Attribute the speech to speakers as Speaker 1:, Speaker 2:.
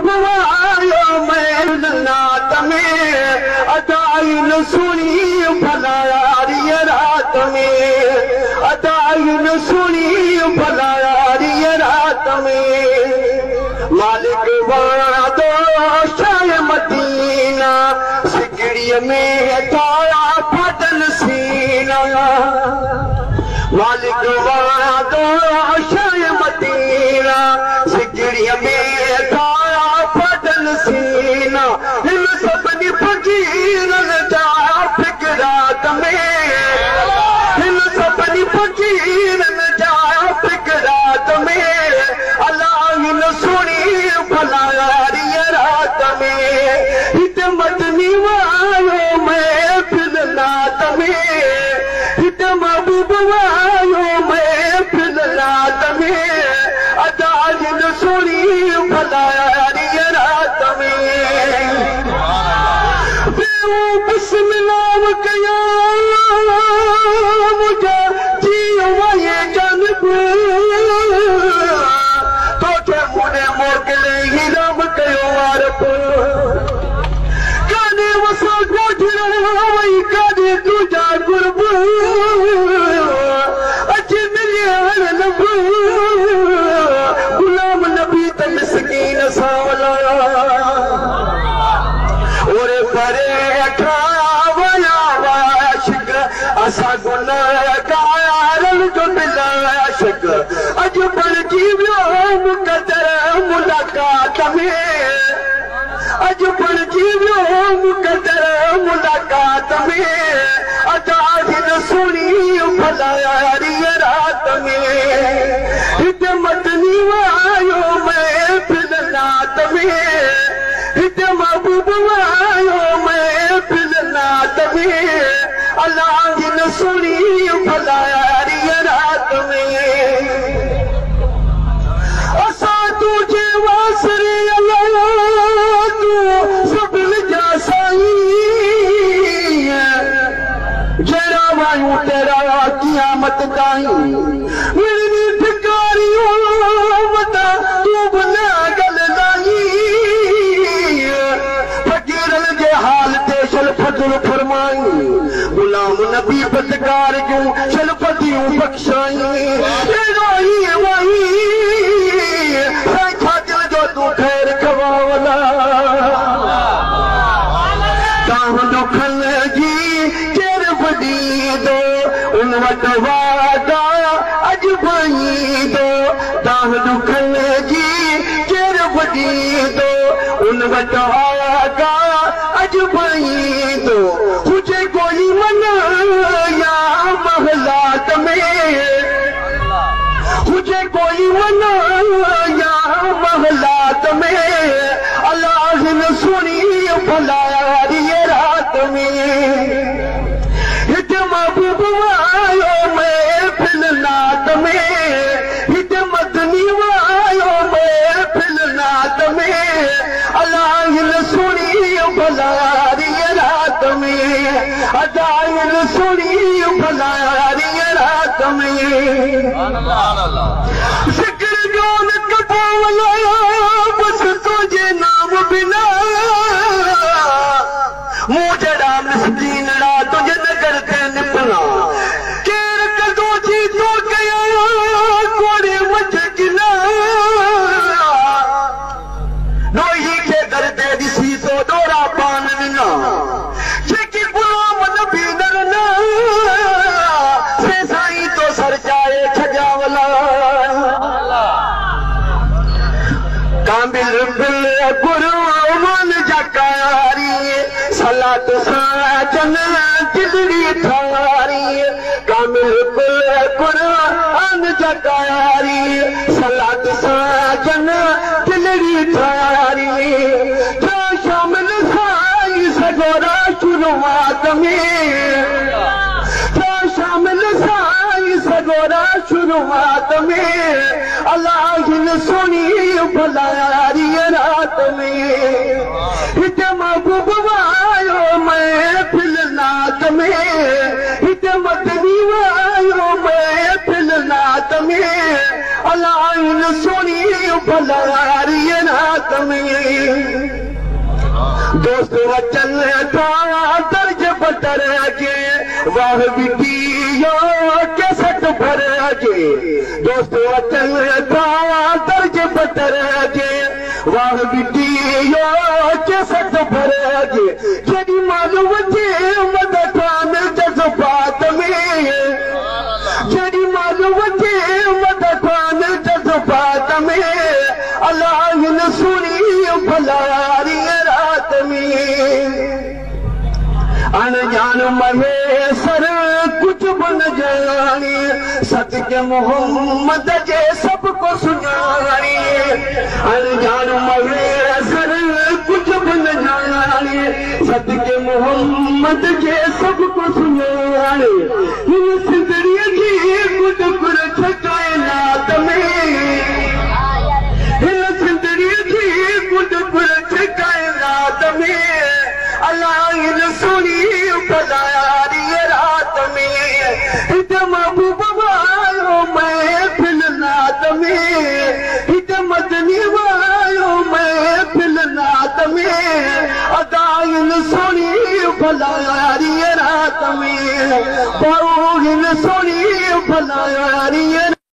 Speaker 1: आयो मैं नात में अदाई न सुनी भला यारी रात में अदाई न सुनी भला यारी रात में मालिक वाणा दो शाय मदीना सिकड़ीअ में तारा फटल सीना मालिक वाणा दो शाय मदीना सिकड़ीअ में तारा फटल सीना हिन सभिनी फ़क़ीरनि जा फिक़रात में हिन सभिनी फ़क़ीरनि जा फिक़रात में अलाह हिन सुणी भला यारी रात में हिते मदनी आयो महफ़िल नात में हिते महबूब आयो महफ़िल नात में अदा हिन सुणी भला यारी रात में बिस्मिल्लाह कया मुझे जियो ये जानब तोखे मुने मोकले ही रब कयो वारप काने वसा गोठरा वही काने तुझा गुरब अचे मिले हर लब गुलाम नबी त मिस्कीन सावला ओरे परे असा गुनाहगारन जो बिलाशक अज बणजी वियो मुक़दर मुलाकात में अज बणजी वियो मुक़दर मुलाकात में अदा हिन सुणी भला यारी रात में हिते मदनी आयो महफ़िल नात में हिते महबूब आयो महफ़िल नात में अल्लाह हिन सुणी भला यारी रात में असां तुझे वासरे अल्लाह तू सभिनी जा साईं जहिड़ा वायूं तेरा क़यामत ताईं मिलनी भिकारियूं वॾा तूं बि न ॻाल्हाई फ़क़ीरनि जे हाल ते शल फज़ल फरमाई गुलाम नबी बदकार जूं शलफतियूं बख़्शाई एड़ाई वही साईं जो तूं ख़ैर खवावला तां दुखन जी चेर वॾी दो उन वटि वादा अॼु भई दो तां दुखन जी चेर वॾी दो उन वटि वादा अॼु भई दो हुजे कोई मन या महलात में हुजे कोई मन या महलात में अल्लाह हिन सुणी भला यारी रात में हिते महबूब आयो महफ़िल नात में हिते मदनी आयो महफ़िल नात में अल्लाह हिन सुणी भला यारी रात में अदा हिन सुणी भला यारी रात में ज़िक्र जो न कबूल बस तुझे नाम बिना मूं जहिड़ा मिस्कीनड़ा तुझे नगर ते निपना केर कदो जी तो कया कोड़े मच गिना नोही खे घर ते ॾिसी तो डोरा पान ॾिना जेकी गुलाम नबी नरना से साईं तो सर जाए छजावला कामिल बिल गुरमान जकारी सलात साजन दिलड़ी थारी कामिल बिल गुरमान जकारी सलात साजन दिलड़ी थारी जो शामिल साई सगोरा शुरुआत में जो शामिल साई सगोरा शुरुआत में अल्लाह हिन सुणी भला यारी रात में हिते महबूब आयो महफ़िल नात में हिते मदनी आयो महफ़िल नात में अलाइन सुनी भलारी रात में दोस्त वचन था दर्ज बटर के वाह बिटियो के सट भर के दोस्त वचन था दर्ज बटर के वाह बिटियो के सट भर के जड़ी मालूम थे मदखान जज्बात में जड़ी मालूम थे मदखान जज्बात में अलाइन सुनी भलारी रात में अनजान महेसर कुछ बन जानी सत्य मोहम्मद जे सबको सुनानी अनजान महेसर कुछ बन जानी सत्य मोहम्मद जे सबको सुनानी इन सिंदड़ी की कुछ कुर छकाए नात में इन सिंदड़ी की कुछ कुर छकाए नात में अलाइन सुनी भलारी रात में हित महबूब वालो महफिल नात में हित मदनी वालो महफिल नात में अदाइन सुनी भलारी रात में पाउन सुनी भलारी